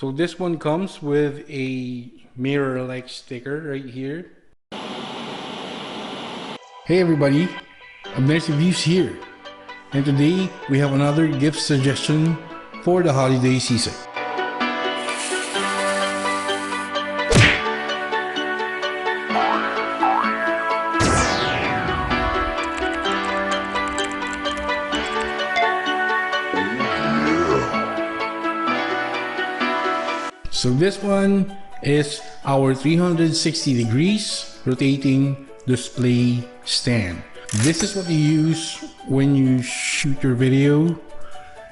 So this one comes with a mirror-like sticker right here. Hey everybody, Abner's Reviews here. And today we have another gift suggestion for the holiday season. So this one is our 360 degrees rotating display stand. This is what you use when you shoot your video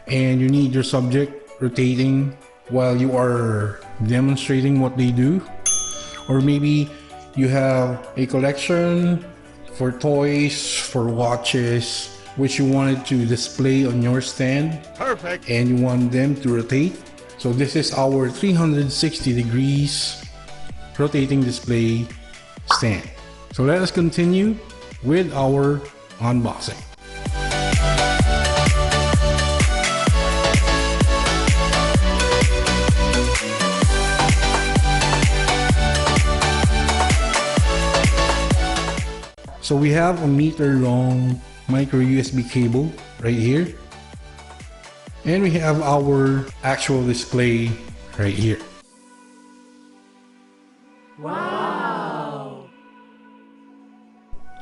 and you need your subject rotating while you are demonstrating what they do. Or maybe you have a collection for toys, for watches, which you wanted to display on your stand. Perfect. And you want them to rotate. So this is our 360 degrees rotating display stand. So let us continue with our unboxing. So we have a meter long micro USB cable right here. And we have our actual display right here. Wow!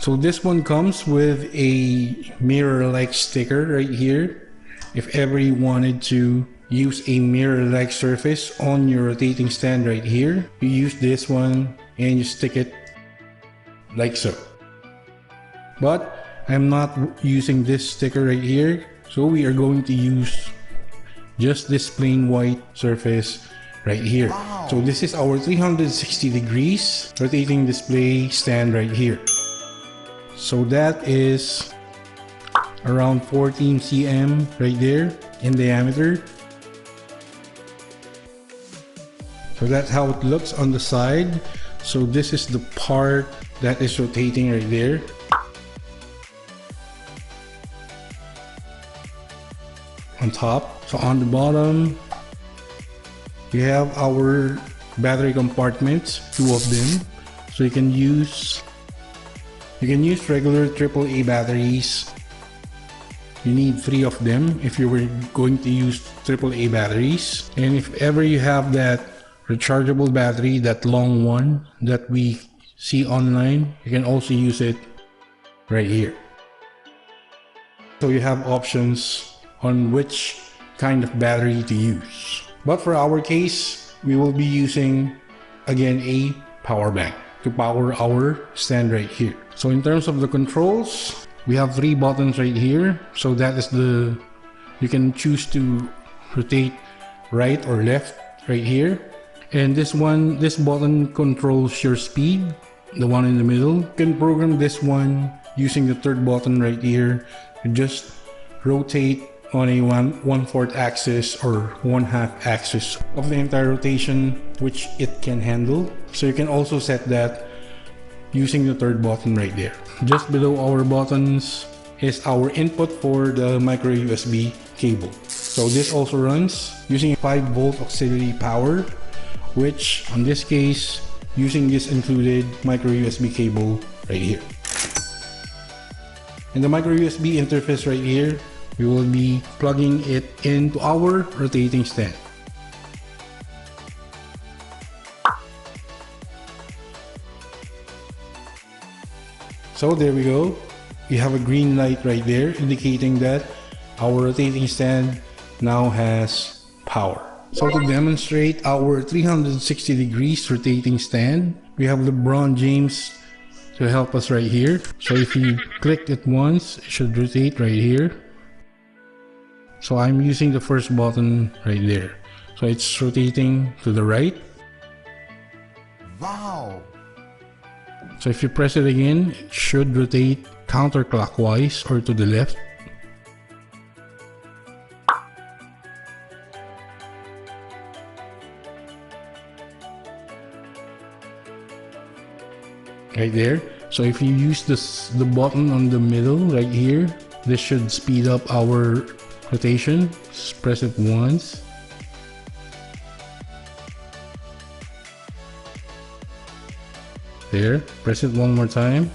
So this one comes with a mirror-like sticker right here. If ever you wanted to use a mirror-like surface on your rotating stand right here, you use this one and you stick it like so. But I'm not using this sticker right here. So we are going to use just this plain white surface right here. Wow. So this is our 360 degrees rotating display stand right here. So that is around 14 cm right there in diameter. So that's how it looks on the side. So this is the part that is rotating right there. On top. So on the bottom we have our battery compartments, two of them. So you can use regular AAA batteries. You need 3 of them if you were going to use AAA batteries. And if ever you have that rechargeable battery, that long one that we see online, you can also use it right here. So you have options on which kind of battery to use. But for our case, we will be using again a power bank to power our stand right here. So in terms of the controls, we have 3 buttons right here. So that is you can choose to rotate right or left right here. And this button controls your speed, the one in the middle. You can program this one using the 3rd button right here to just rotate on a 1/4 axis or 1/2 axis of the entire rotation, which it can handle. So you can also set that using the 3rd button right there. Just below our buttons is our input for the micro USB cable. So this also runs using 5-volt auxiliary power, which in this case using this included micro USB cable right here. And the micro USB interface right here, we will be plugging it into our rotating stand. So there we go. We have a green light right there indicating that our rotating stand now has power. So to demonstrate our 360 degrees rotating stand, we have LeBron James to help us right here. So if you click it once, it should rotate right here. So I'm using the 1st button right there. So it's rotating to the right. Wow! So if you press it again, it should rotate counter-clockwise or to the left. Right there. So if you use the button on the middle right here, this should speed up our rotation. Just press it once. There, press it one more time.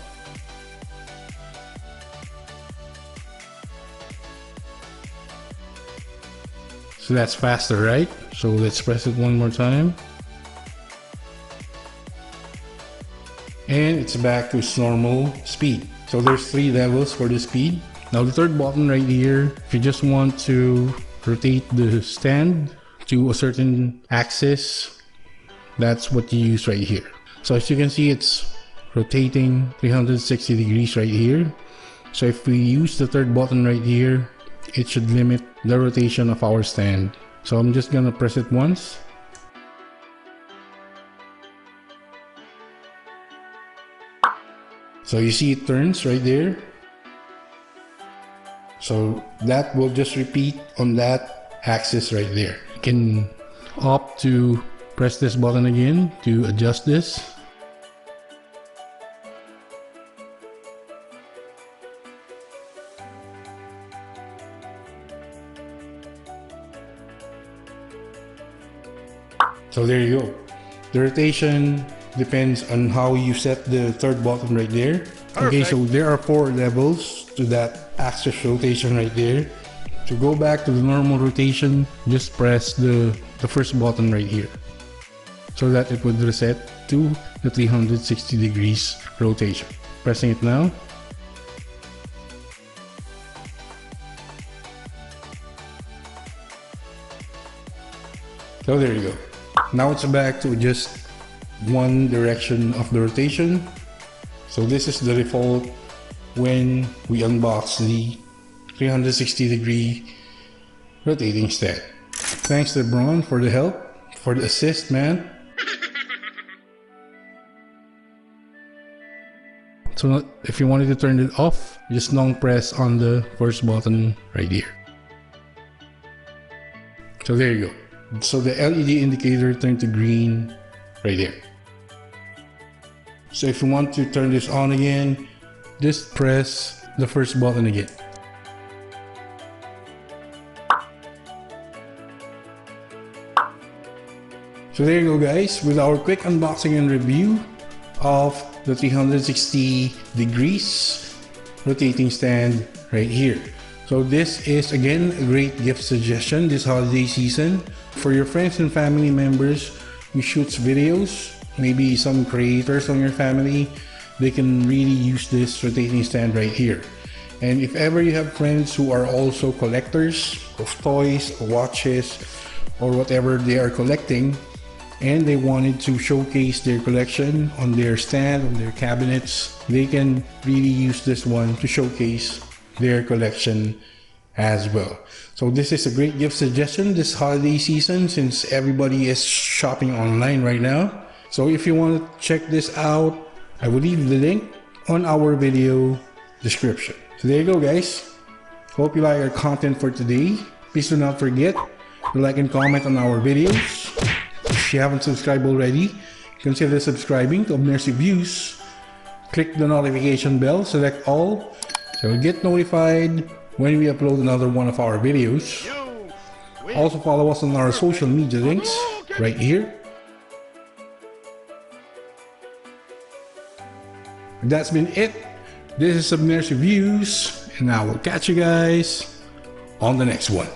So that's faster, right? So let's press it one more time. And it's back to its normal speed. So there's 3 levels for the speed. Now the third button right here, if you just want to rotate the stand to a certain axis, that's what you use right here. So as you can see, it's rotating 360 degrees right here. So if we use the third button right here, it should limit the rotation of our stand. So I'm just gonna press it once. So you see it turns right there. So that will just repeat on that axis right there. You can opt to press this button again to adjust this. So there you go. The rotation depends on how you set the third button right there. Perfect. Okay, so there are 4 levels to that axis rotation right there. To go back to the normal rotation, just press the first button right here, so that it would reset to the 360 degrees rotation. Pressing it now. So there you go. Now it's back to just one direction of the rotation. So this is the default when we unbox the 360 degree rotating stand. Thanks to Braun for the help, for the assist, man. So if you wanted to turn it off, just long press on the first button right here. So there you go. So the LED indicator turned to green right there. So if you want to turn this on again, just press the first button again. So there you go, guys, with our quick unboxing and review of the 360 degrees rotating stand right here. So this is again a great gift suggestion this holiday season for your friends and family members who shoots videos, maybe some creators on your family. They can really use this rotating stand right here. And if ever you have friends who are also collectors of toys or watches or whatever they are collecting, and they wanted to showcase their collection on their stand, on their cabinets, they can really use this one to showcase their collection as well. So this is a great gift suggestion this holiday season, since everybody is shopping online right now. So if you want to check this out, I will leave the link on our video description. So there you go, guys. Hope you like our content for today. Please do not forget to like and comment on our videos. If you haven't subscribed already, consider subscribing to Abner's Reviews. Click the notification bell, select all, so you'll get notified when we upload another one of our videos. Also follow us on our social media links right here. That's been it. This is Abner's Reviews, and I will catch you guys on the next one.